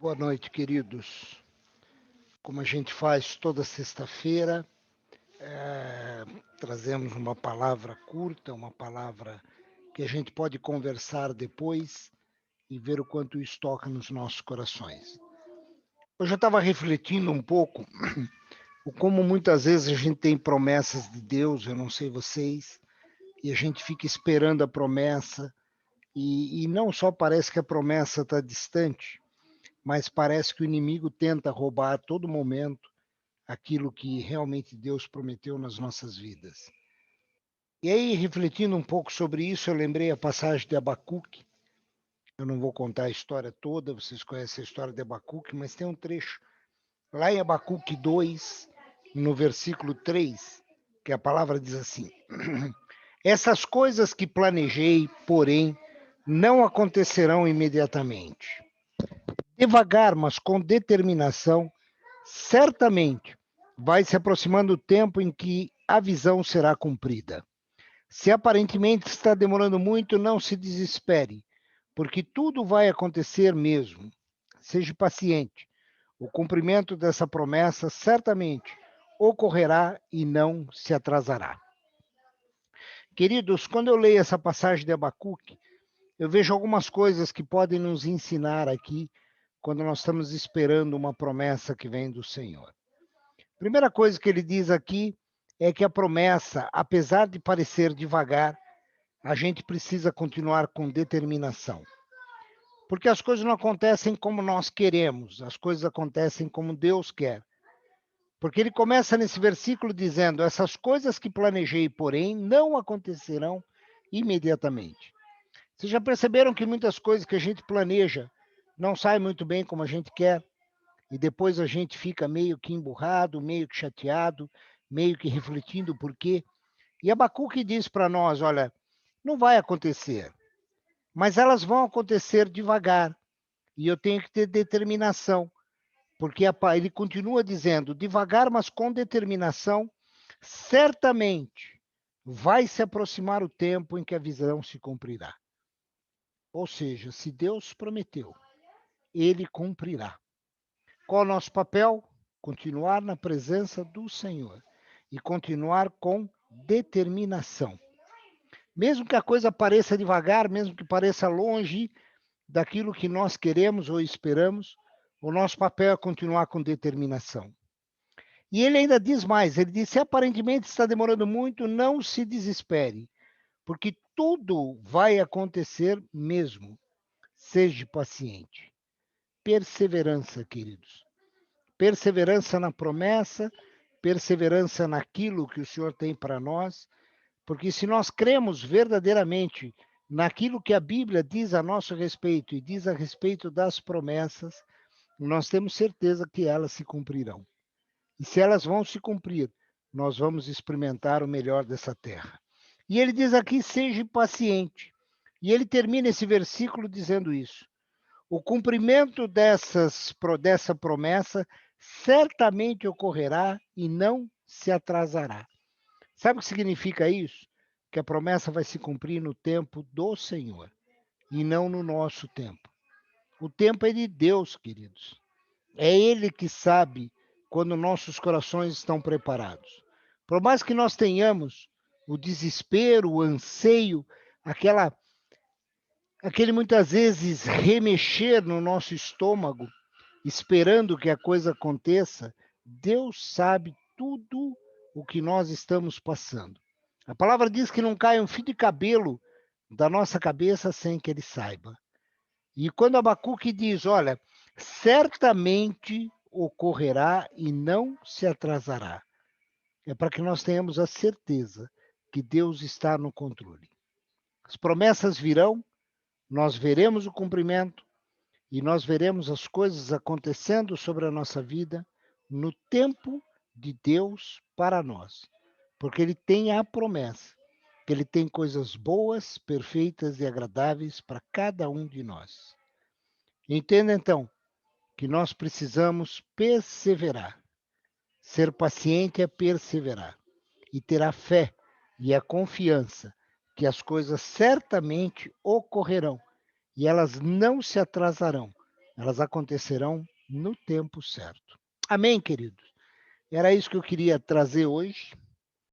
Boa noite, queridos. Como a gente faz toda sexta-feira, trazemos uma palavra curta, uma palavra que a gente pode conversar depois e ver o quanto isso toca nos nossos corações. Hoje eu estava refletindo um pouco o como muitas vezes a gente tem promessas de Deus, eu não sei vocês, e a gente fica esperando a promessa, e não só parece que a promessa está distante, mas parece que o inimigo tenta roubar a todo momento aquilo que realmente Deus prometeu nas nossas vidas. E aí, refletindo um pouco sobre isso, eu lembrei a passagem de Abacuque. Eu não vou contar a história toda, vocês conhecem a história de Abacuque, mas tem um trecho lá em Abacuque 2, no versículo 3, que a palavra diz assim: Essas coisas que planejei, porém, não acontecerão imediatamente. Devagar, mas com determinação, certamente vai se aproximando o tempo em que a visão será cumprida. Se aparentemente está demorando muito, não se desespere, porque tudo vai acontecer mesmo. Seja paciente. O cumprimento dessa promessa certamente ocorrerá e não se atrasará. Queridos, quando eu leio essa passagem de Abacuque, eu vejo algumas coisas que podem nos ensinar aqui quando nós estamos esperando uma promessa que vem do Senhor. Primeira coisa que ele diz aqui é que a promessa, apesar de parecer devagar, a gente precisa continuar com determinação. Porque as coisas não acontecem como nós queremos, as coisas acontecem como Deus quer. Porque ele começa nesse versículo dizendo: Essas coisas que planejei, porém, não acontecerão imediatamente. Vocês já perceberam que muitas coisas que a gente planeja não saem muito bem como a gente quer? E depois a gente fica meio que emburrado, meio que chateado, meio que refletindo por quê. E Abacuque diz para nós: olha, não vai acontecer, mas elas vão acontecer devagar. E eu tenho que ter determinação, porque ele continua dizendo: devagar, mas com determinação, certamente vai se aproximar o tempo em que a visão se cumprirá. Ou seja, se Deus prometeu, ele cumprirá. Qual é o nosso papel? Continuar na presença do Senhor e continuar com determinação. Mesmo que a coisa pareça devagar, mesmo que pareça longe daquilo que nós queremos ou esperamos, o nosso papel é continuar com determinação. E ele ainda diz mais, ele diz: se aparentemente está demorando muito, não se desespere, porque tudo vai acontecer mesmo. Seja paciente. Perseverança, queridos. Perseverança na promessa, perseverança naquilo que o Senhor tem para nós, porque se nós cremos verdadeiramente naquilo que a Bíblia diz a nosso respeito e diz a respeito das promessas, nós temos certeza que elas se cumprirão. E se elas vão se cumprir, nós vamos experimentar o melhor dessa terra. E ele diz aqui: seja paciente. E ele termina esse versículo dizendo isso. O cumprimento dessa promessa certamente ocorrerá e não se atrasará. Sabe o que significa isso? Que a promessa vai se cumprir no tempo do Senhor e não no nosso tempo. O tempo é de Deus, queridos. É Ele que sabe quando nossos corações estão preparados. Por mais que nós tenhamos o desespero, o anseio, aquele muitas vezes remexer no nosso estômago, esperando que a coisa aconteça, Deus sabe tudo o que nós estamos passando. A palavra diz que não cai um fio de cabelo da nossa cabeça sem que ele saiba. E quando Abacuque diz: olha, certamente ocorrerá e não se atrasará, é para que nós tenhamos a certeza que Deus está no controle. As promessas virão, nós veremos o cumprimento e nós veremos as coisas acontecendo sobre a nossa vida no tempo de Deus para nós, porque Ele tem a promessa que Ele tem coisas boas, perfeitas e agradáveis para cada um de nós. Entenda então que nós precisamos perseverar. Ser paciente é perseverar e ter a fé e a confiança que as coisas certamente ocorrerão e elas não se atrasarão elas acontecerão no tempo certo. Amém, queridos? Era isso que eu queria trazer hoje.